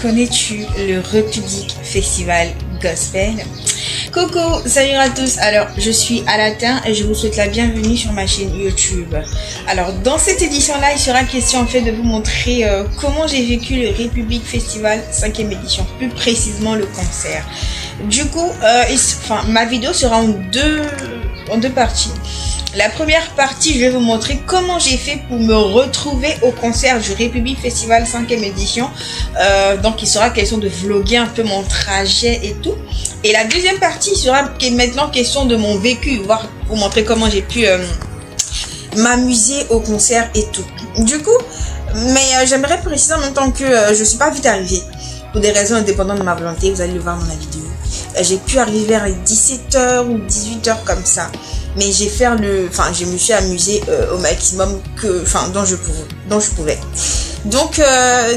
Connais-tu le République Festival Gospel? Coucou, salut à tous. Alors, je suis Alatin et je vous souhaite la bienvenue sur ma chaîne YouTube. Alors, dans cette édition-là, il sera question en fait de vous montrer comment j'ai vécu le République Festival 5e édition, plus précisément le concert. Du coup, ma vidéo sera en deux parties. La première partie, je vais vous montrer comment j'ai fait pour me retrouver au concert du République Festival 5e édition. Donc, il sera question de vlogger un peu mon trajet et tout. Et la deuxième partie sera maintenant question de mon vécu, vous montrer comment j'ai pu m'amuser au concert et tout. Du coup, j'aimerais préciser en même temps que je suis pas vite arrivée. Pour des raisons indépendantes de ma volonté, vous allez le voir dans la vidéo. J'ai pu arriver vers 17h ou 18h comme ça. Mais je me suis amusée au maximum dont je pouvais. Donc,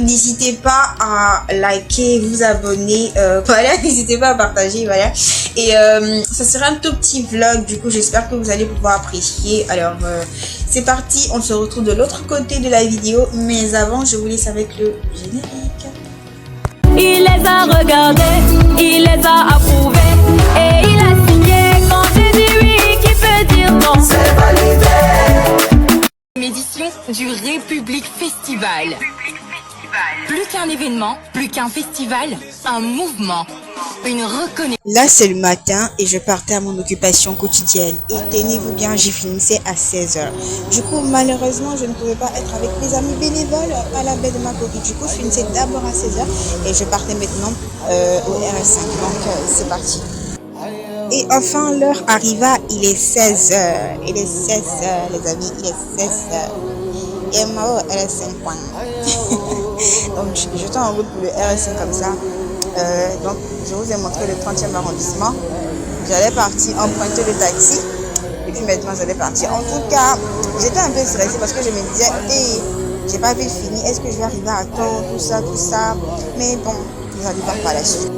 n'hésitez pas à liker, vous abonner, voilà, n'hésitez pas à partager, voilà. Et ça sera un tout petit vlog, du coup, j'espère que vous allez pouvoir apprécier. Alors, c'est parti, on se retrouve de l'autre côté de la vidéo, mais avant, je vous laisse avec le générique. Il les a regardés, il les a approuvés, et il a signé quand j'ai dit oui, qui peut dire non. C'est validé. Une édition du République Festival. Plus qu'un événement, plus qu'un festival, un mouvement, une reconnaissance. Là, c'est le matin et je partais à mon occupation quotidienne. Et tenez-vous bien, j'y finissais à 16h. Du coup, malheureusement, je ne pouvais pas être avec mes amis bénévoles à la baie de Makori. Du coup, je finissais d'abord à 16h et je partais maintenant au RS5. Donc, c'est parti. Et enfin, l'heure arriva, il est 16h. Il est 16h, les amis, il est 16h. Et moi, au RS5 point. Donc, j'étais en route pour le RS5 comme ça. Donc, je vous ai montré le 30e arrondissement. J'allais partir emprunter le taxi. Et puis maintenant, j'allais partir. En tout cas, j'étais un peu stressée parce que je me disais, hey, j'ai pas vite fini. Est-ce que je vais arriver à temps, tout ça. Mais bon, nous allons voir par la suite.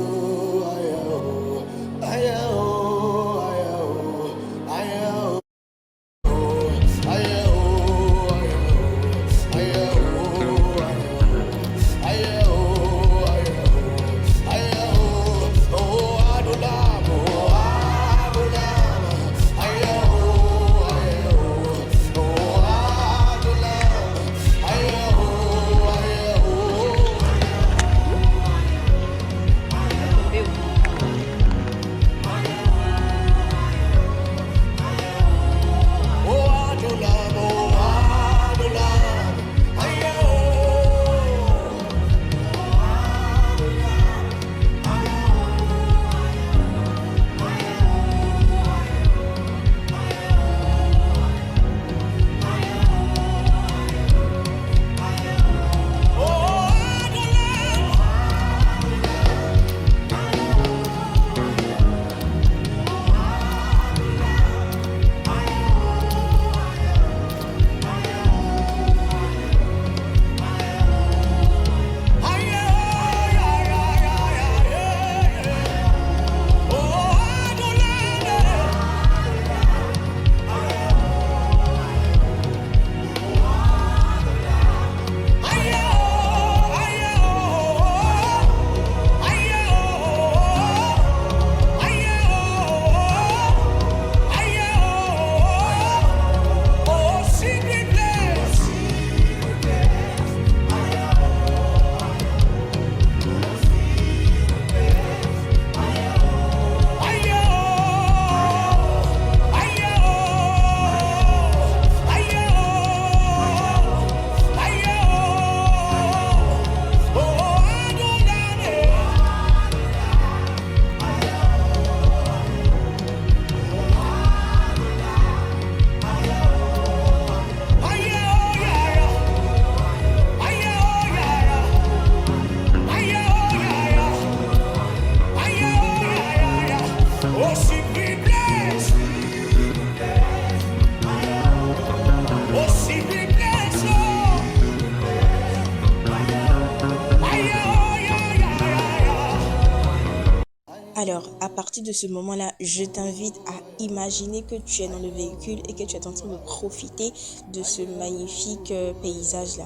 Alors, à partir de ce moment-là, je t'invite à imaginer que tu es dans le véhicule et que tu es en train de profiter de ce magnifique paysage-là.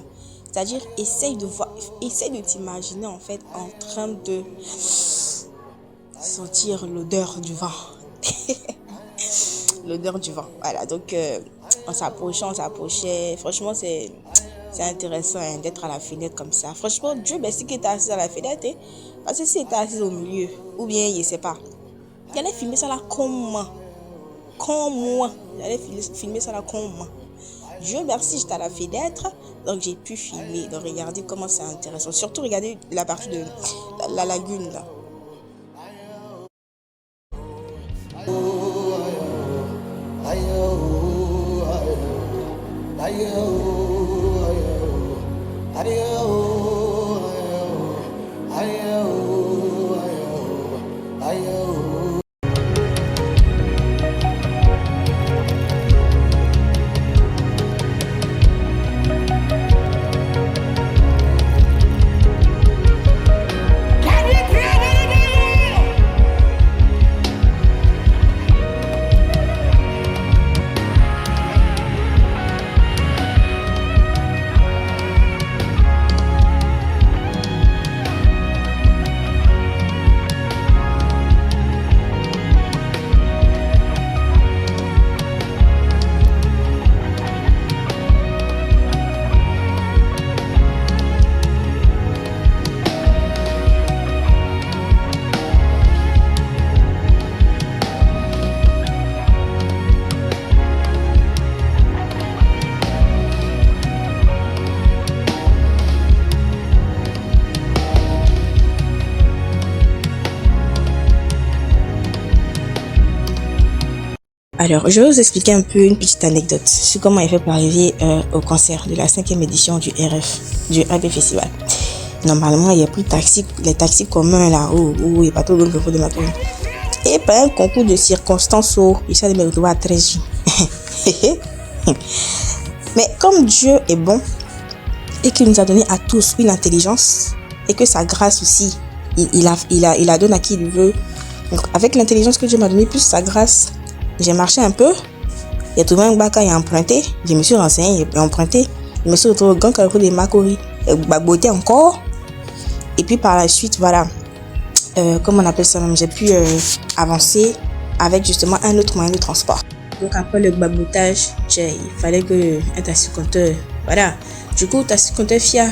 C'est-à-dire, essaye de t'imaginer en fait en train de sentir l'odeur du vent. L'odeur du vent. Voilà, donc on s'approchait. Franchement, c'est intéressant d'être à la fenêtre comme ça. Franchement, Dieu merci que tu es assis à la fenêtre. Parce que si tu es assis au milieu, ou bien, je ne sais pas, j'allais filmer ça là comme moi. J'allais filmer ça là comme moi. Dieu merci, j'étais à la fenêtre, donc j'ai pu filmer. Donc regardez comment c'est intéressant. Surtout regardez la partie de la lagune là. Alors, je vais vous expliquer un peu une petite anecdote sur comment il fait pour arriver au concert de la 5e édition du RB Festival. Normalement, il n'y a plus les taxis communs là, où il n'y a pas tout le monde de ma commune. Et par un concours de circonstances, il s'est me retrouver à 13 jours. Mais comme Dieu est bon et qu'il nous a donné à tous une intelligence et que sa grâce aussi, il la donne à qui il veut. Donc, avec l'intelligence que Dieu m'a donnée plus sa grâce, j'ai marché un peu, j'ai trouvé un bac à emprunter, je me suis renseigné, j'ai emprunté, je me suis retrouvé au Grand Carrefour des Makori, Baboté encore, et puis par la suite, voilà, comment on appelle ça même, j'ai pu avancer avec justement un autre moyen de transport. Donc après le babotage, il fallait que un taxi-compteur, voilà, du coup, taxi-compteur FIA.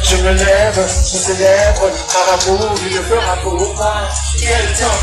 Je me lève, je célèbre, par amour, il le fera pour moi. Quel temps!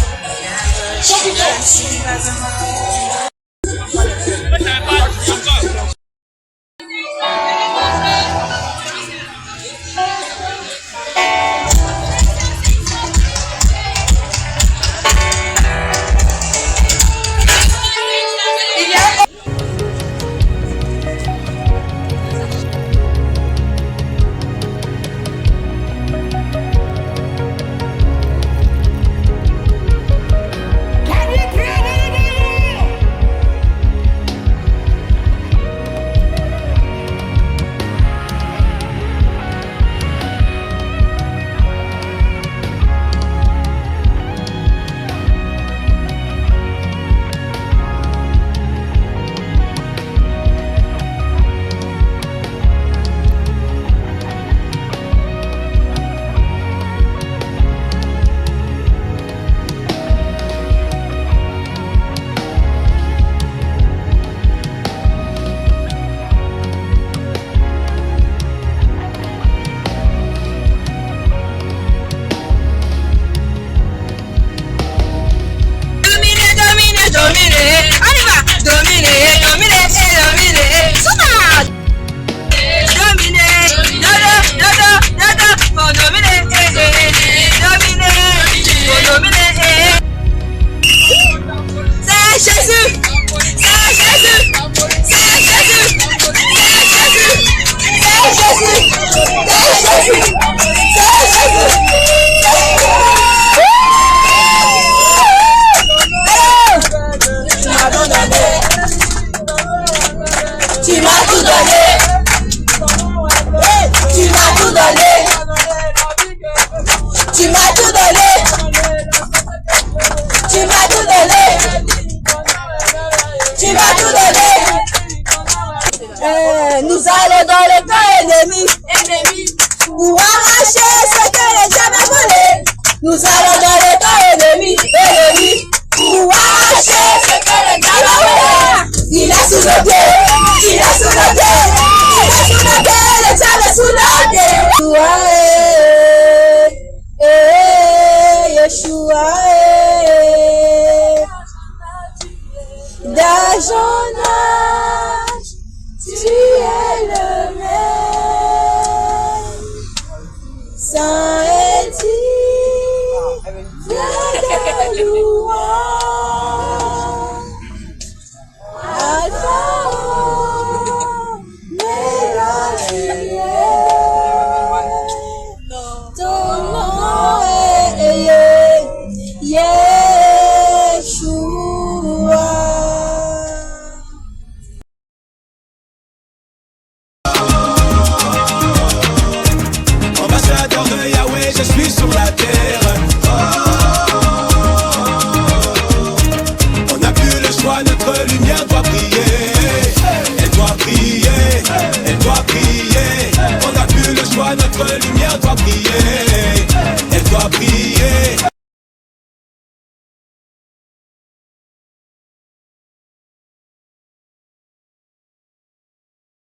allons dans le camp ennemi, pour arracher ce que les diables a volé. Nous allons dans